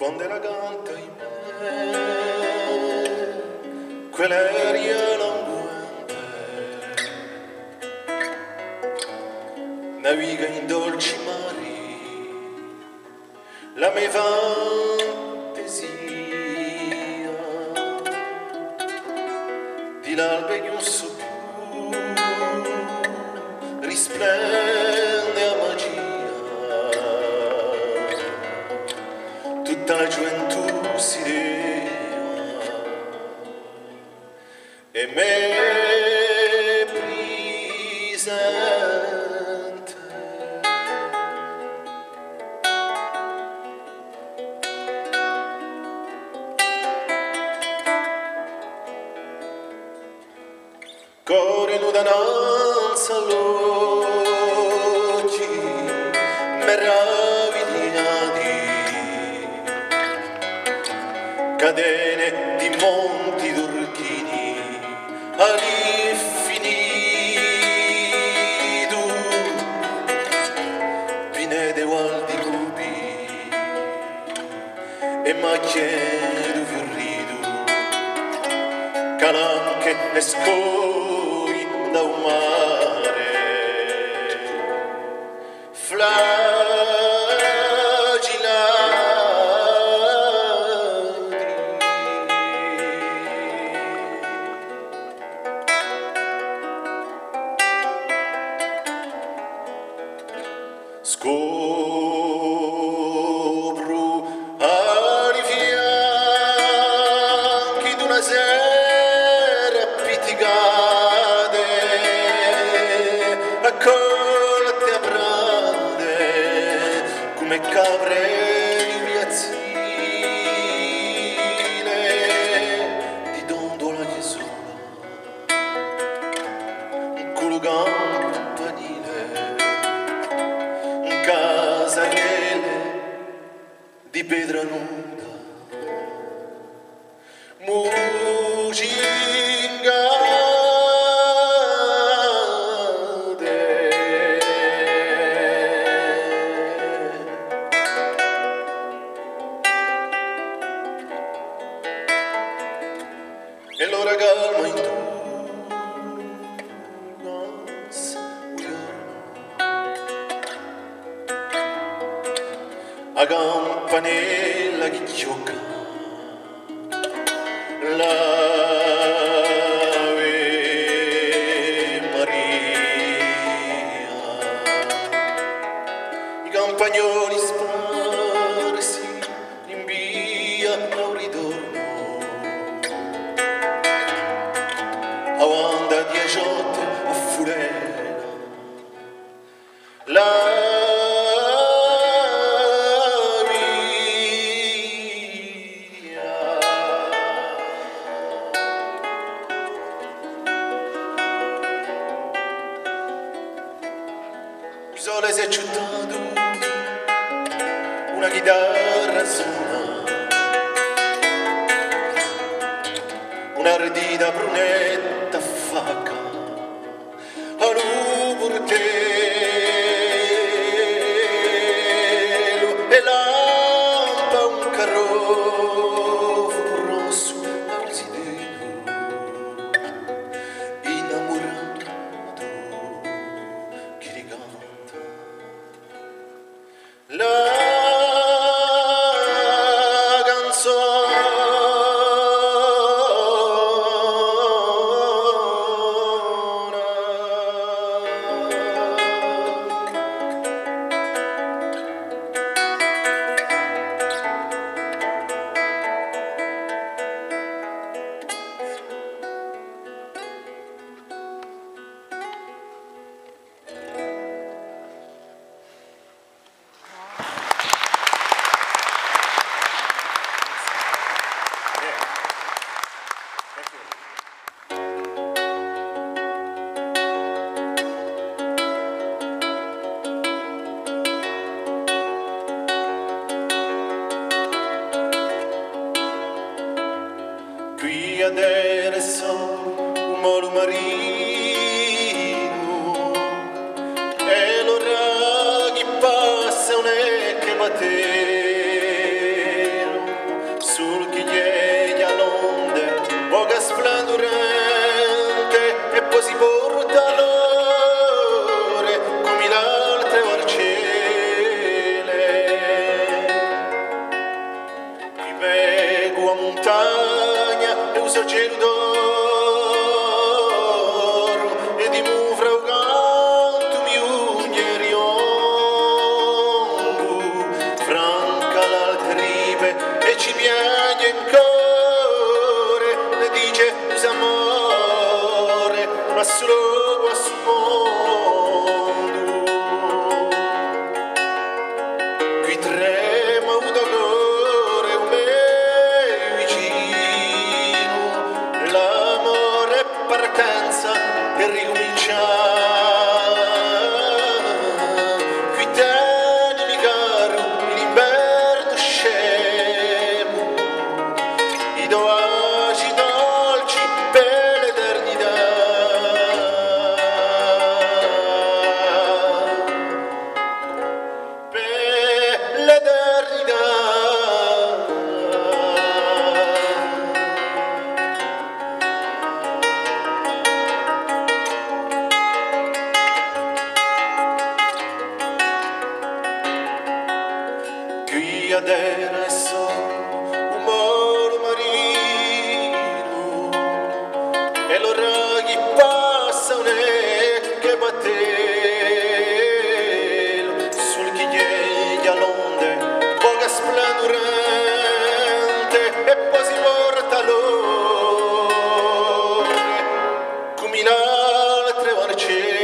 quando la canta in me, quell'aria languente naviga in dolci mari la mia fantasia di l'albe di un soffio risplende a magia, tutta la gioventù si deva e me presente. Cuore nuda danza all'occhi meravigliati, catene di monti d'orchini all'infinito, pine de gualdi cupi e macchie di fiorito, calanche e scoi da un mare scopro ai fianchi d'una sera pitigate, raccolte a brande come capre in piazzine di dondola chiesola, un culo campanile, casarelle di pedra nuda, musingate. E l'ora calma in tu a campanella che gioca l'Ave Maria, i campagnoli sparsi in via a un ritorno a Wanda 18 a Furena il sole si è acciuttato, una chitarra suona, un'ardita brunetta facca, a portello e lampa un carrofo rosso al sidero, innamorato chi ricanta la adesso un molo marino e l'ora che passa un ecche matero cadere so umor marino e lo raghi passa che battelo sul chiglieglia l'onde poca splendurente e poi si porta l'ore cumina l'altre marcelle.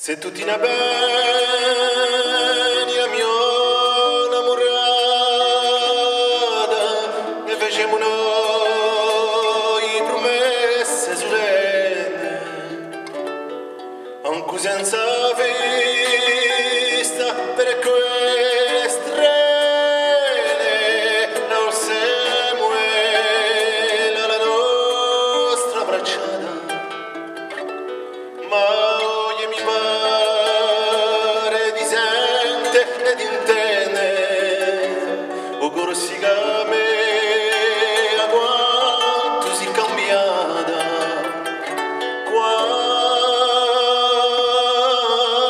Se tu ti ne beni a mia innamorata e facciamo noi promesse solenni anche senza vista per quelle strene non semuela la nostra bracciata ma mi pare di sente ed intende o corsica me a quanto si cambiata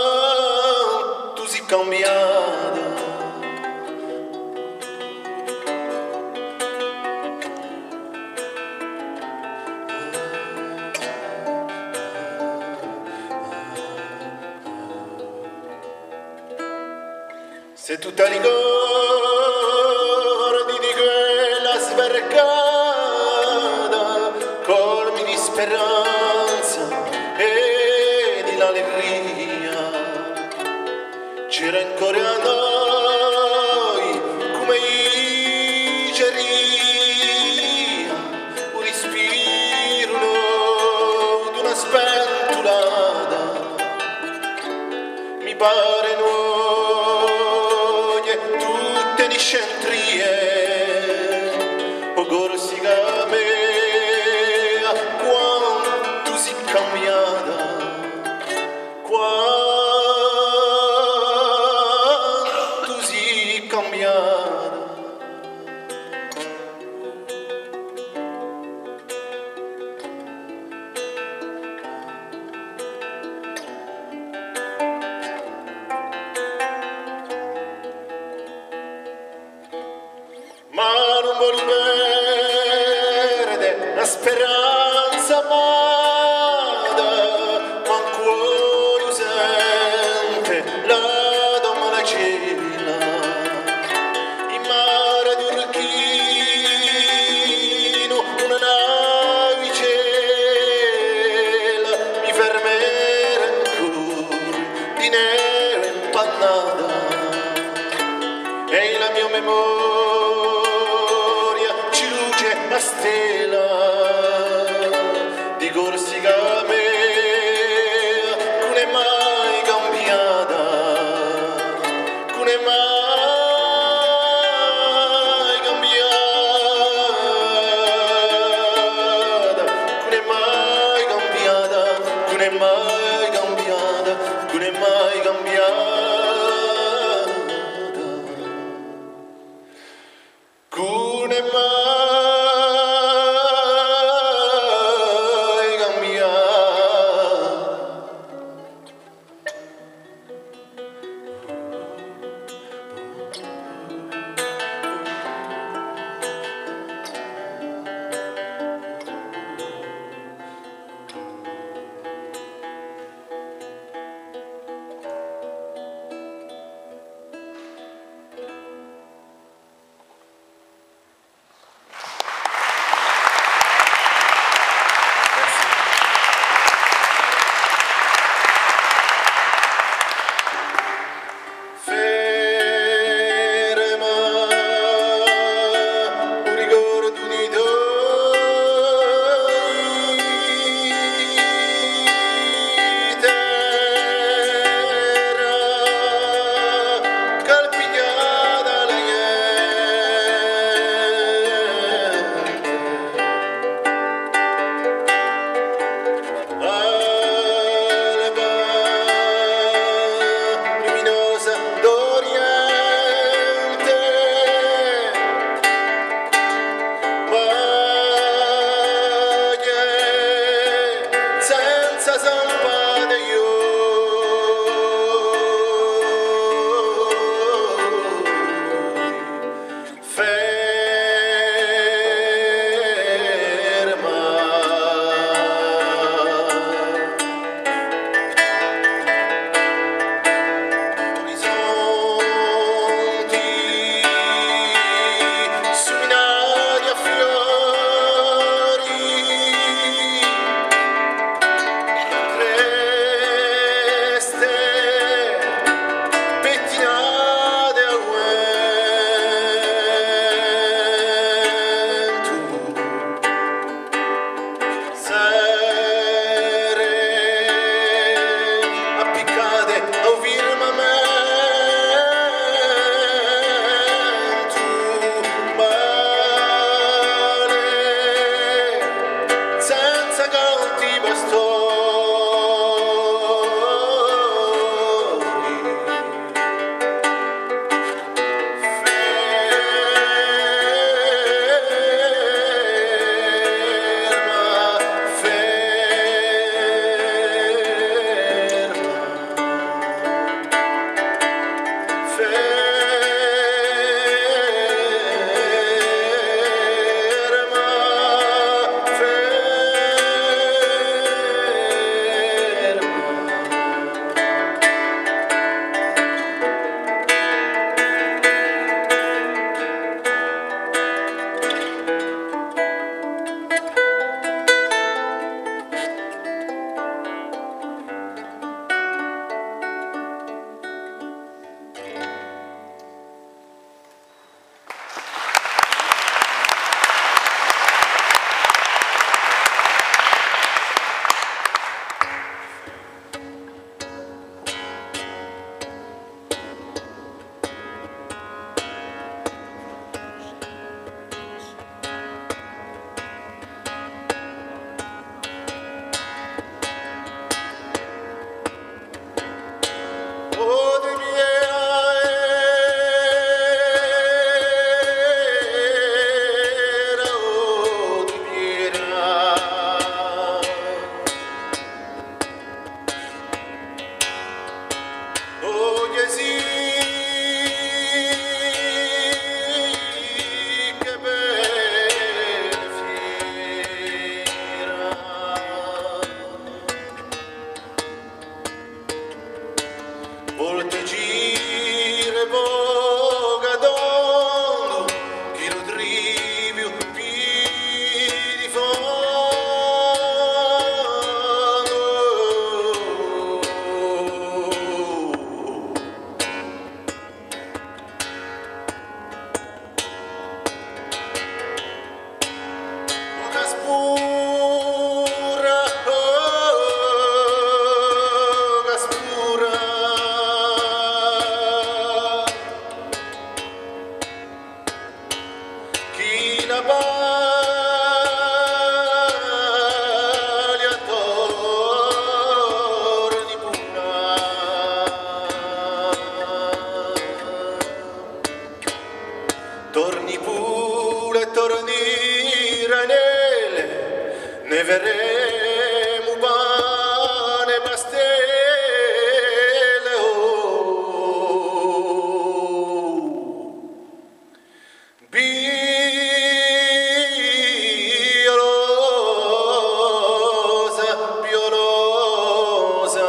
quanto si cambiata. Se tu ti ricordi di quella svergata, colmi di speranza e di l'allegria, c'era ancora a noi come iceria, un respiro d'una spentulata, mi pare nuovo. Tutte di scentrie o corsica mea quanto si cambiata quanto si cambiata. Ma non vuol perdere la speranza amata, ma cuore sente la donna cena, in mare d'Urchino, una navicella, mi fermerà ancora di neve impannata, e la mia memoria la stella di Corsica mea, non è mai cambiata, non è mai cambiata, non è mai cambiata, non è mai cambiata, non è mai cambiata. Non è mai cambiata. Torni pure, torni ranele, ne verremo pane pastele, Biolosa, biolosa.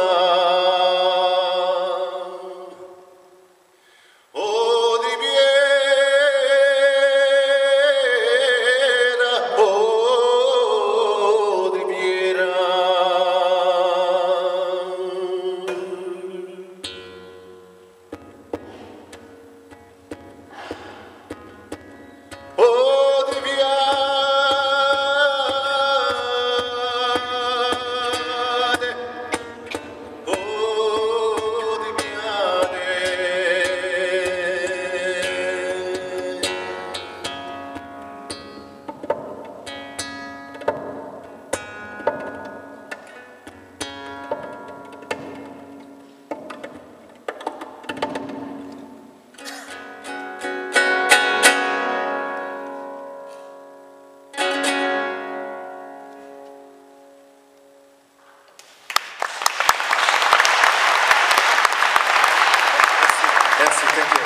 Merci, thank you.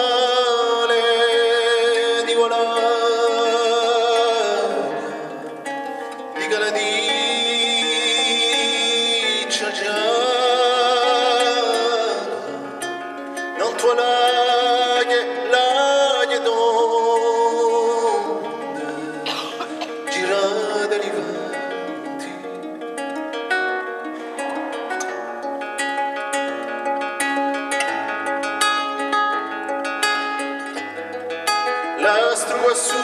L'idurale di volare, di caladiccia già, non tua laghe donne, girate livanti. L'astro quassù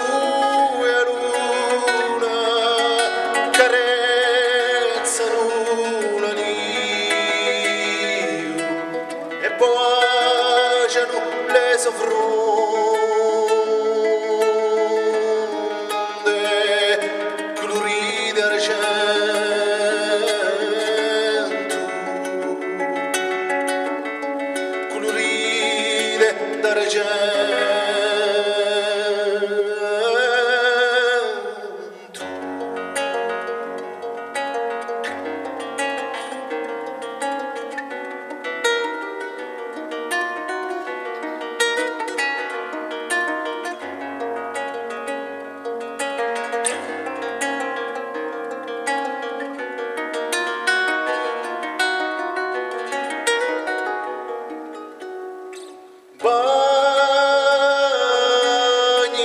e la luna carezzano l'anio e baciano le sovronde colorite argento, colorite d'argento.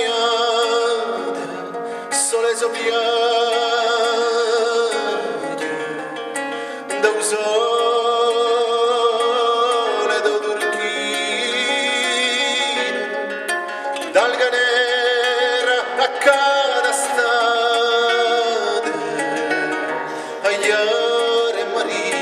Bagnate, sole sopiate, da un sole da turchino, d'alga nera a cada estate, agli are marine.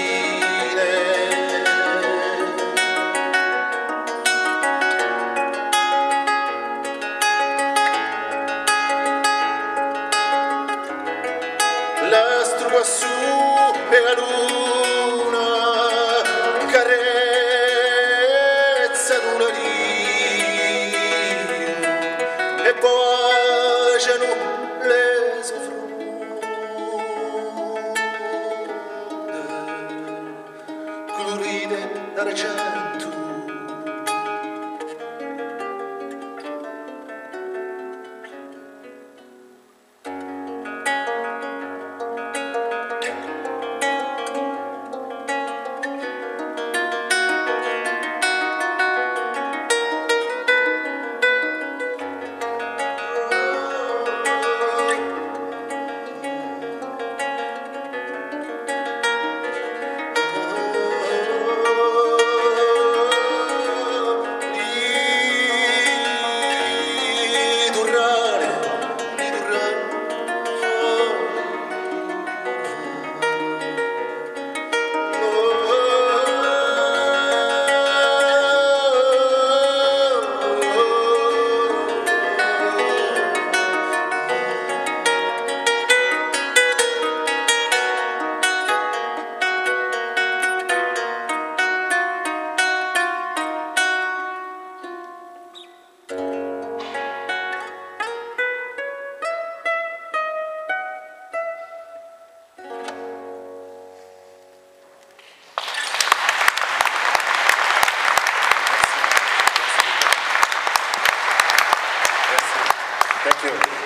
Thank you.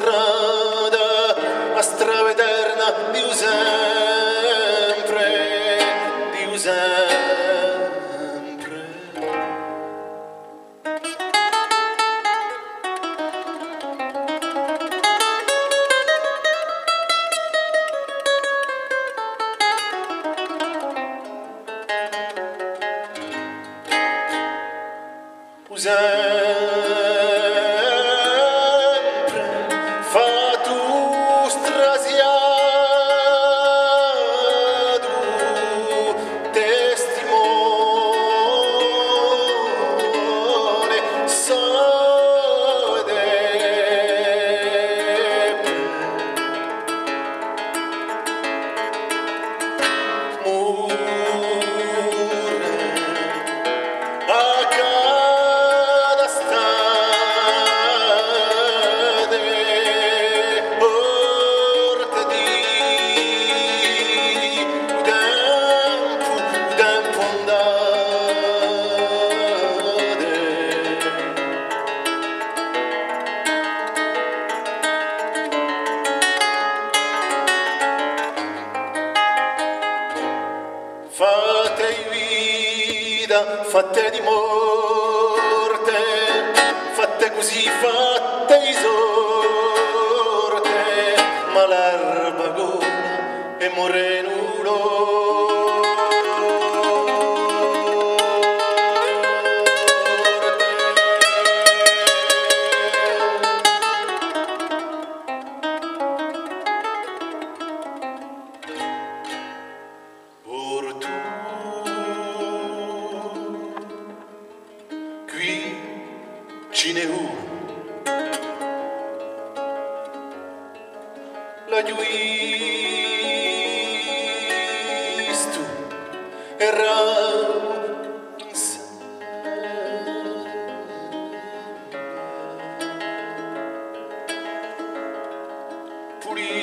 Strada, a strada eterna di sempre, di sempre. Fate vita, fate di morte, fate così, fate di sorte, ma l'erba gola e morenulo. La giuistu erranza pulita